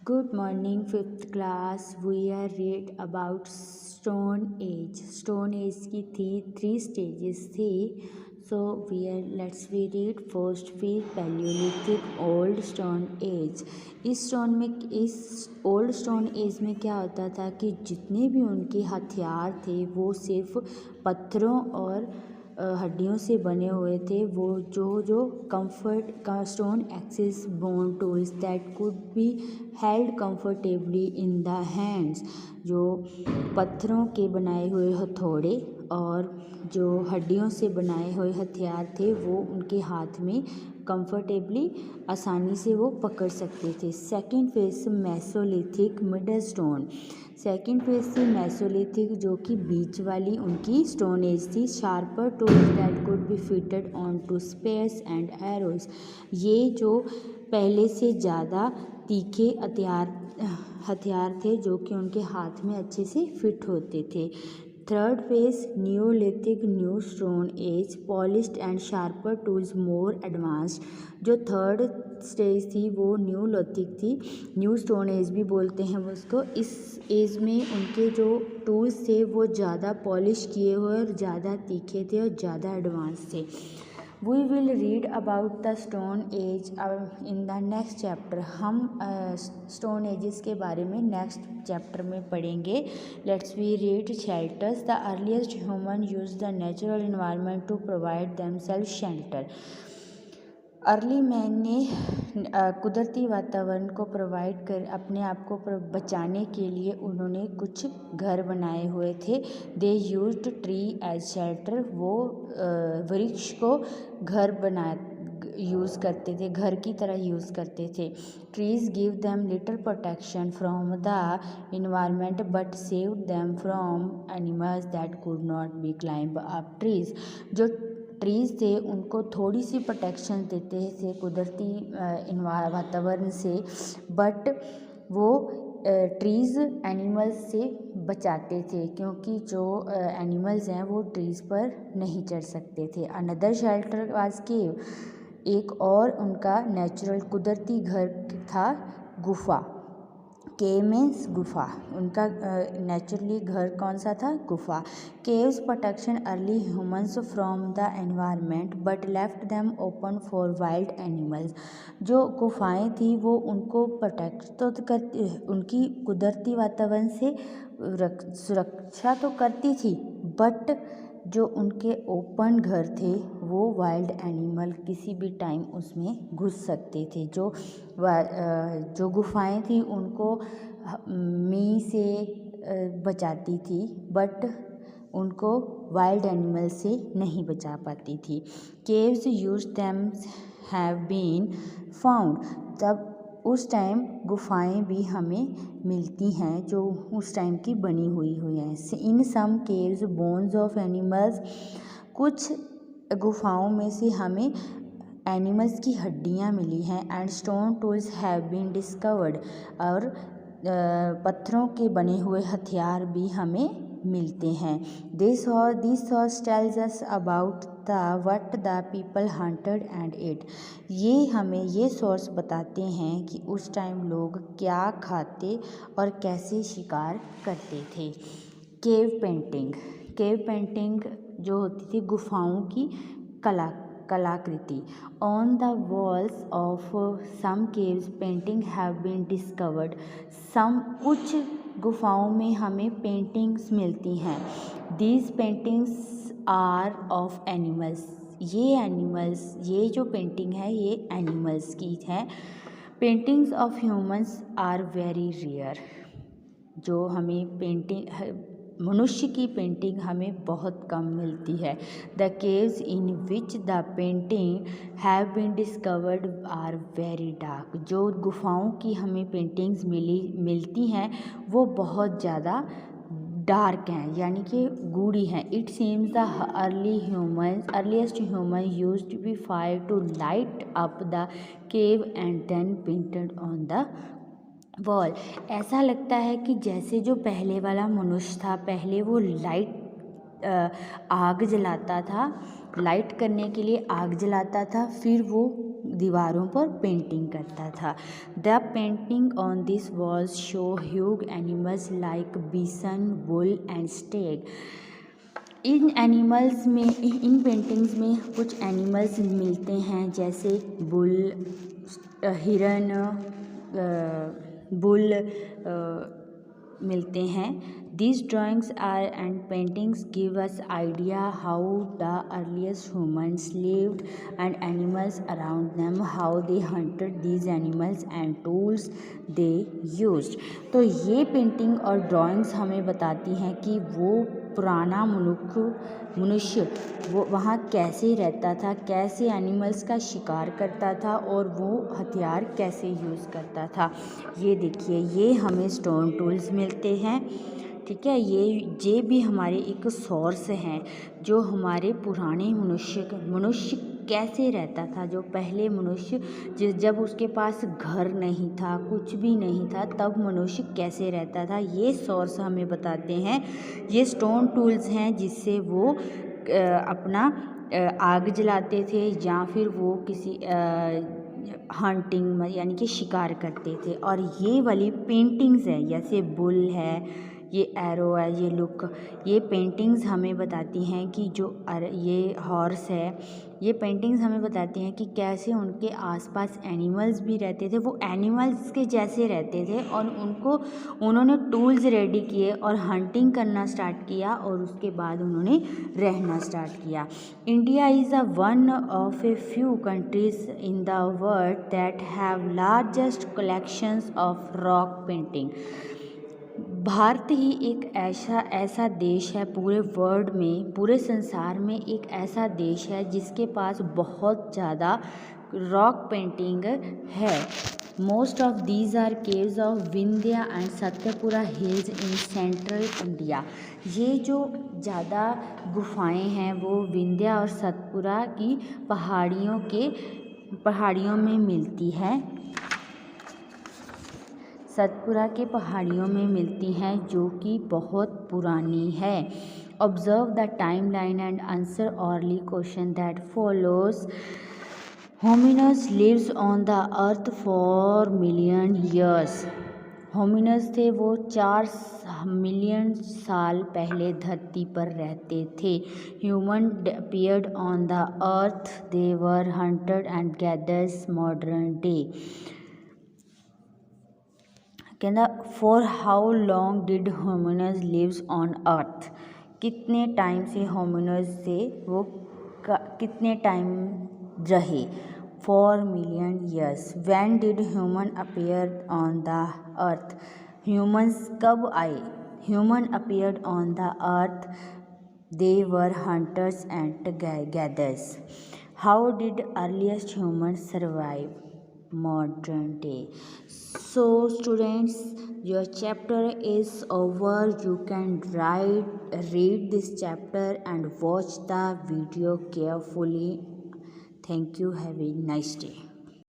Good morning, fifth class. We are read about Stone Age. Stone Age की थी 3 stages थी. So let's read first फिर Paleolithic Old Stone Age. इस old stone age में क्या होता था कि जितने भी उनके हथियार थे वो सिर्फ पत्थरों और हड्डियों से बने हुए थे. वो जो कंफर्ट का stone axis bone tools that could be held comfortably in the hands. जो पत्थरों के बनाए हुए हथौड़े और जो हड्डियों से बनाए हुए हथियार थे वो उनके हाथ में कंफर्टेबली आसानी से वो पकड़ सकते थे. Second phase mesolithic middle stone. Second phase थी मेसोलिथिक जो कि बीच वाली उनकी स्टोन एज थी. Sharper tools that could be fitted on to spears and arrows. ये जो पहले से ज़्यादा तीखे हथियार थे जो कि उनके हाथ में अच्छे से फिट होते थे. Third phase Neolithic new stone age. Polished and sharper tools more advanced. जो थर्ड स्टेज थी वो न्यूलिथिक थी. न्यू स्टोन एज भी बोलते हैं वो उसको. इस एज में उनके जो टूल्स थे वो ज़्यादा पॉलिश किए हुए और ज़्यादा तीखे थे और ज़्यादा एडवांस थे. We will read about the stone age in the next chapter. हम स्टोन एजेस के बारे में नेक्स्ट चैप्टर में पढ़ेंगे. Let's we read shelters. The earliest human use the natural environment to provide themself shelter. Early man ने कुदरती वातावरण को प्रोवाइड कर अपने आप को बचाने के लिए उन्होंने कुछ घर बनाए हुए थे. They used tree as shelter. वो वृक्ष को घर यूज़ करते थे, घर की तरह यूज़ करते थे. Trees give them little protection from the environment but save them from animals that could not be climb up trees. जो ट्रीज़ थे उनको थोड़ी सी प्रोटेक्शन देते थे कुदरती वातावरण से, बट वो ट्रीज़ एनिमल्स से बचाते थे क्योंकि जो एनिमल्स हैं वो ट्रीज़ पर नहीं चढ़ सकते थे. अनदर शेल्टर वाज केव. एक और उनका नेचुरल कुदरती घर था गुफा. केव मीन्स गुफा. उनका नेचुरली घर कौन सा था? गुफा. Caves protection early humans from the environment but left them open for wild animals. जो गुफाएं थी वो उनको प्रोटेक्ट तो करती, उनकी कुदरती वातावरण से सुरक्षा तो करती थी, बट जो उनके ओपन घर थे वो वाइल्ड एनिमल किसी भी टाइम उसमें घुस सकते थे. जो गुफाएं थी उनको मी से बचाती थी, बट उनको वाइल्ड एनिमल से नहीं बचा पाती थी. Caves use them have been found. तब उस टाइम गुफाएं भी हमें मिलती हैं जो उस टाइम की बनी हुई हैं. इन सम केव्स बोन्स ऑफ एनिमल्स. कुछ गुफाओं में से हमें एनिमल्स की हड्डियां मिली हैं. And stone tools have been discovered. और पत्थरों के बने हुए हथियार भी हमें मिलते हैं. This source tells us about what the people hunted and ate. ये हमें ये सोर्स बताते हैं कि उस टाइम लोग क्या खाते और कैसे शिकार करते थे. Cave painting. केव पेंटिंग जो होती थी गुफाओं की कलाकृति. On the walls of some caves painting have been discovered. कुछ गुफाओं में हमें पेंटिंग्स मिलती हैं. These paintings are of animals. ये जो पेंटिंग है ये एनिमल्स की है. Paintings of humans are very rare. जो हमें मनुष्य की पेंटिंग हमें बहुत कम मिलती है. The caves in which the painting have been discovered are very dark. जो गुफाओं की हमें पेंटिंग्स मिलती हैं वो बहुत ज़्यादा डार्क हैं, यानी कि गूढ़ी हैं. It seems the earliest human used to be fire to light up the cave and then painted on the wall. ऐसा लगता है कि जैसे जो पहले वाला मनुष्य था, पहले वो आग जलाता था, लाइट करने के लिए आग जलाता था, फिर वो दीवारों पर पेंटिंग करता था। The painting on this walls show huge animals like bison, bull and stag. इन पेंटिंग्स में कुछ एनिमल्स मिलते हैं जैसे बुल, हिरन, बुल मिलते हैं। These drawings and paintings give us idea how the earliest humans lived and animals around them, how they hunted these animals and tools they used। तो ये पेंटिंग और ड्राइंग्स हमें बताती हैं कि वो पुराना मनुष्य वो वहाँ कैसे रहता था, कैसे एनिमल्स का शिकार करता था और वो हथियार कैसे यूज़ करता था। ये देखिए, ये हमें स्टोन टूल्स मिलते हैं, ठीक है। ये भी हमारे एक सोर्स हैं जो हमारे पुराने मनुष्य कैसे रहता था, जो पहले मनुष्य जब उसके पास घर नहीं था, कुछ भी नहीं था, तब मनुष्य कैसे रहता था, ये सोर्स हमें बताते हैं। ये स्टोन टूल्स हैं जिससे वो अपना आग जलाते थे या फिर वो किसी हंटिंग यानी कि शिकार करते थे। और ये वाली पेंटिंग्स है, जैसे बुल है, ये एरो है, ये लुक, ये पेंटिंग्स हमें बताती हैं कि जो ये हॉर्स है, ये पेंटिंग्स हमें बताती हैं कि कैसे उनके आसपास एनिमल्स भी रहते थे, वो एनिमल्स के जैसे रहते थे और उन्होंने टूल्स रेडी किए और हंटिंग करना स्टार्ट किया और उसके बाद उन्होंने रहना स्टार्ट किया। India is one of a few countries in the world that have largest collections of rock painting. भारत ही एक ऐसा देश है पूरे वर्ल्ड में, पूरे संसार में एक ऐसा देश है जिसके पास बहुत ज़्यादा रॉक पेंटिंग है। Most of these are caves of Vindhya and Satpura hills in central India. ये जो ज़्यादा गुफाएं हैं वो विंध्या और सतपुरा की पहाड़ियों में मिलती हैं, सतपुरा के पहाड़ियों में मिलती हैं, जो कि बहुत पुरानी है। Observe the time line and answer early question that follows. Hominins lives on the earth for million years. Hominins थे वो 4 मिलियन साल पहले धरती पर रहते थे। Human appeared on the earth, they were hunted and gatherers modern day. कहना for how long did hominins lives on earth. कितने टाइम से होमिनस से वो कितने टाइम रहे, 4 million years. When did human appear on the earth. Humans कब आए, human appeared on the earth, they were hunters and gathers. How did earliest human survive, modern day। So students, your chapter is over. You can read this chapter and watch the video carefully. Thank you. Have a nice day.